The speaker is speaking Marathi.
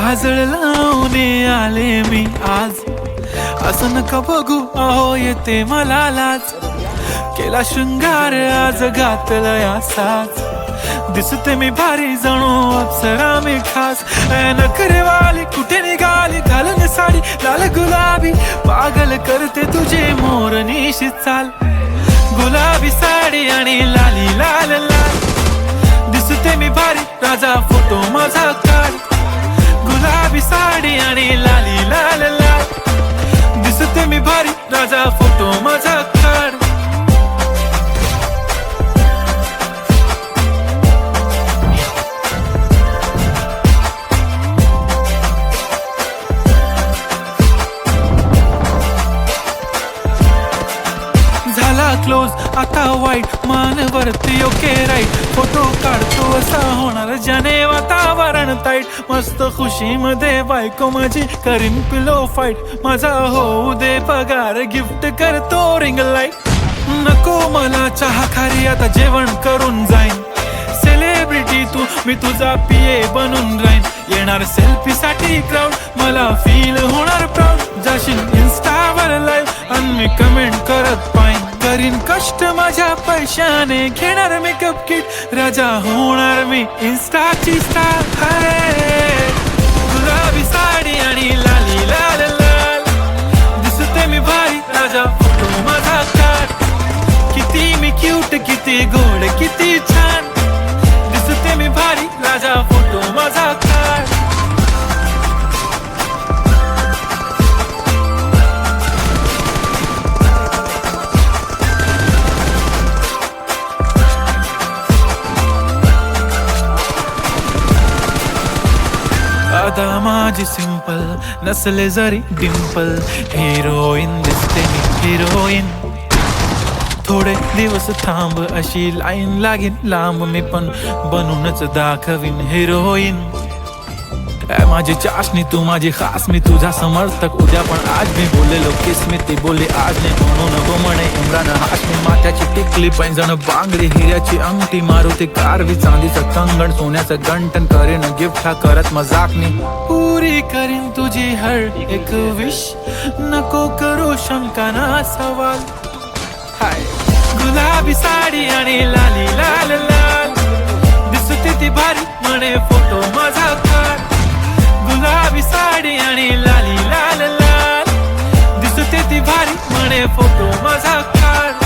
काजळ लावून आले मी आज, असं नका बघू अहो येते मला लाज. केला शृंगार आज घातला असाच, दिसते मी भारी जणू अप्सरा मी खास. नखरेवाली कुठे निघाली घालून साडी लाल गुलाबी, पागल करते तुझे मोरनीशी चाल. गुलाबी साडी आणि लाली लाल लाल, दिसते मी भारी राजा फोटो माझा काढ. गुलाबी साडी आणि लाली लाल लाल, दिसते मी भारी राजा फोटो माझा काढ. झाला क्लोज आता वाईट, मान वरती ओके राईट. फोटो काढतो असा होणार ज्याने वातावरण ताईट. मस्त खुशी मध्ये बायको माझी करीन पिलो फाईट. माझा होऊ दे पगार गिफ्ट करतो रिंग लाईट. नको मला चहा खारी आता जेवण करून जाईन. सेलिब्रिटी तू मी तुझा पिये बनून राहीन. येणार सेल्फी साठी क्राऊड मला फील होणार प्राऊड. जाशील इन्स्टावर लाईव्ह आणि मी कमेंट करत पाहिन. करीन कष्ट माझ्या पैशाने घेणार मेकअप किट. राजा होणार मी इन्स्टाची स्टार. गुलाबी साडी आणि लाली लाल लाल, दिसते मी भारी राजा फोटो माझा काढ. किती मी क्यूट किती गोड किती छान, दिसते मी भारी राजा फोटो माझा काढ. आता माझी सिंपल नसले जरी डिंपल, हिरोईन दिसते मी हिरोईन. थोडे दिवस थांब अशी लाईन लागेल लांब, मी पण बनूनच दाखवीन हिरोईन. माझी चाशनी तू माझी खास, मी तुझा समर्थक उद्या पण आज. मी बोललेलो किस मी ती बोलली आज नाही, म्हणून नको म्हणे इम्रान हाशमी. माथ्याची टिकली पैंजण बांगडी हिऱ्याची अंगठी, मारुती कारवी चांदीचं कंगण सोन्याचं गंटन. करीन गिफ्ट हा करत मजाकनी, पुरी करीन तुझी हर एक विश. नको करू शंका ना सवाल. हाय गुलाबी साडी आणि लाली लाल लाल, दिसते ती भारी म्हणे फोटो माझा काढ. गुलाबी साडी आणि लाली लाल लाल, दिसते ती भारी म्हणे फोटो माझा काढ.